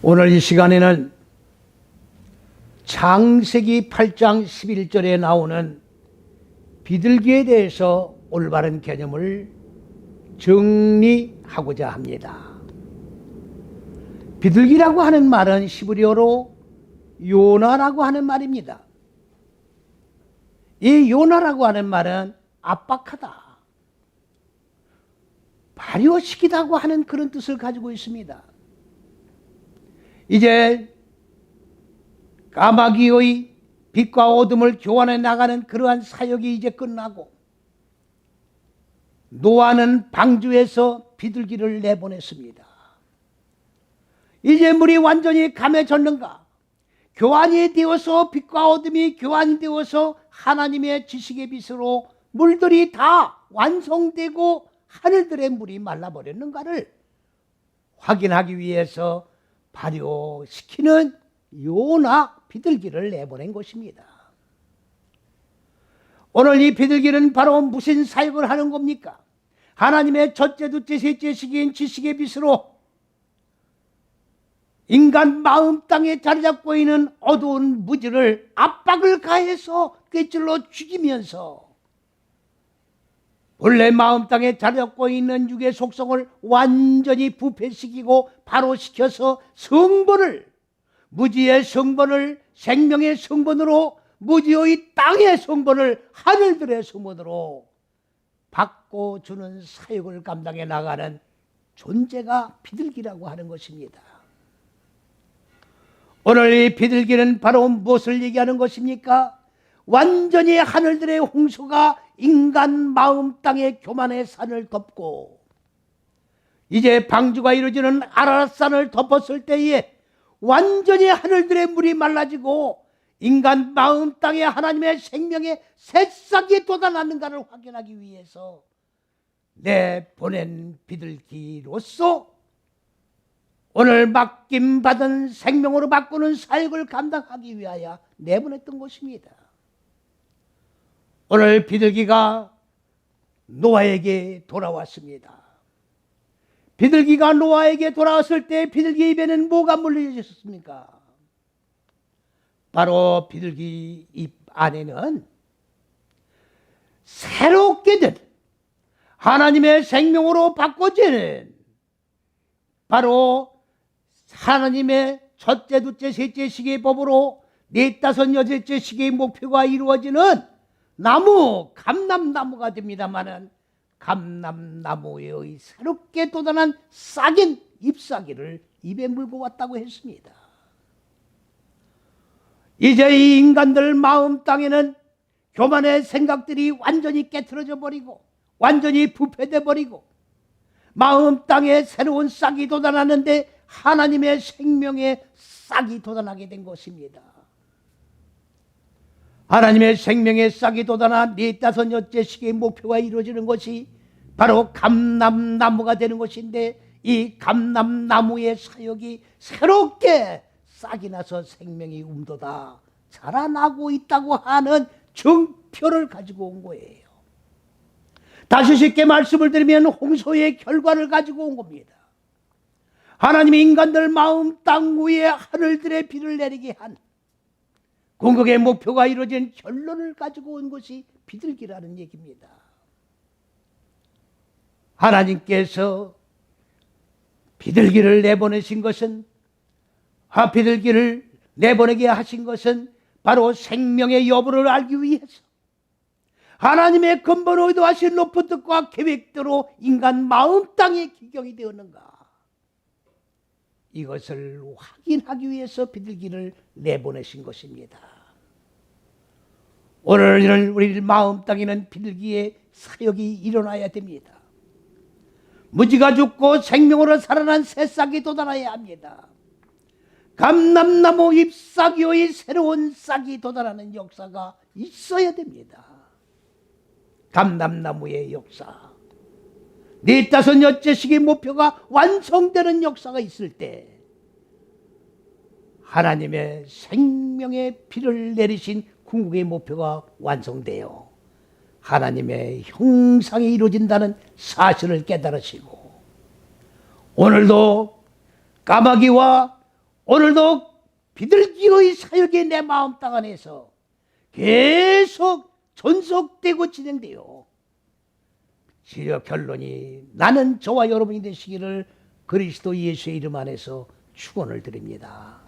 오늘 이 시간에는 창세기 8장 11절에 나오는 비둘기에 대해서 올바른 개념을 정리하고자 합니다. 비둘기라고 하는 말은 히브리어로 요나라고 하는 말입니다. 이 요나라고 하는 말은 압박하다, 발효시키다고 하는 그런 뜻을 가지고 있습니다. 이제 까마귀의 빛과 어둠을 교환해 나가는 그러한 사역이 이제 끝나고 노아는 방주에서 비둘기를 내보냈습니다. 이제 물이 완전히 감해졌는가? 교환이 되어서 빛과 어둠이 교환이 되어서 하나님의 지식의 빛으로 물들이 다 완성되고 하늘들의 물이 말라버렸는가를 확인하기 위해서 발효시키는 요나 비둘기를 내보낸 것입니다. 오늘 이 비둘기는 바로 무슨 사역을 하는 겁니까? 하나님의 첫째, 둘째, 셋째 시기인 지식의 빛으로 인간 마음 땅에 자리 잡고 있는 어두운 무지를 압박을 가해서 꿰찔러 죽이면서 본래 마음 땅에 자리 잡고 있는 육의 속성을 완전히 부패시키고 바로 시켜서 성본을, 무지의 성본을 생명의 성본으로, 무지의 땅의 성본을 하늘들의 성본으로 바꿔주는 사역을 감당해 나가는 존재가 비둘기라고 하는 것입니다. 오늘 이 비둘기는 바로 무엇을 얘기하는 것입니까? 완전히 하늘들의 홍수가 인간 마음 땅의 교만의 산을 덮고 이제 방주가 이루어지는 아라랏산을 덮었을 때에 완전히 하늘들의 물이 말라지고 인간 마음 땅에 하나님의 생명의 새싹이 돋아나는가를 확인하기 위해서 내보낸 비둘기로서 오늘 맡김받은 생명으로 바꾸는 사역을 감당하기 위하여 내보냈던 것입니다. 오늘 비둘기가 노아에게 돌아왔습니다. 비둘기가 노아에게 돌아왔을 때 비둘기 입에는 뭐가 물려졌습니까? 바로 비둘기 입 안에는 새롭게 된 하나님의 생명으로 바꿔지는 바로 하나님의 첫째, 둘째, 셋째 시기의 법으로 넷, 다섯, 여섯째 시기의 목표가 이루어지는 나무, 감람나무가 됩니다마는 감람나무의 새롭게 돋아난 싹인 잎사귀를 입에 물고 왔다고 했습니다. 이제 이 인간들 마음 땅에는 교만의 생각들이 완전히 깨트려져 버리고 완전히 부패돼 버리고 마음 땅에 새로운 싹이 돋아나는데 하나님의 생명의 싹이 돋아나게 된 것입니다. 하나님의 생명의 싹이 돋아나 넷, 다섯, 여섯째 시기의 목표가 이루어지는 것이 바로 감람나무가 되는 것인데 이 감람나무의 사역이 새롭게 싹이 나서 생명이 움돋아 자라나고 있다고 하는 증표를 가지고 온 거예요. 다시 쉽게 말씀을 드리면 홍수의 결과를 가지고 온 겁니다. 하나님이 인간들 마음 땅 위에 하늘들의 비를 내리게 한 궁극의 목표가 이루어진 결론을 가지고 온 것이 비둘기라는 얘기입니다. 하나님께서 비둘기를 내보내신 것은 비둘기를 내보내게 하신 것은 바로 생명의 여부를 알기 위해서 하나님의 근본 의도하신 높은 뜻과 계획대로 인간 마음 땅에 기경이 되었는가 이것을 확인하기 위해서 비둘기를 내보내신 것입니다. 오늘 우리 마음 땅에는 비둘기의 사역이 일어나야 됩니다. 무지가 죽고 생명으로 살아난 새싹이 돋아나야 합니다. 감람나무 잎사귀의 새로운 싹이 돋아나는 역사가 있어야 됩니다. 감람나무의 역사, 넷, 다섯, 여섯째 시기의 목표가 완성되는 역사가 있을 때 하나님의 생명의 피를 내리신 궁극의 목표가 완성되어 하나님의 형상이 이루어진다는 사실을 깨달으시고 오늘도 까마귀와 오늘도 비둘기의 사역이 내 마음 땅 안에서 계속 전속되고 진행돼요. 지려 결론이 나는 저와 여러분이 되시기를 그리스도 예수의 이름 안에서 축원을 드립니다.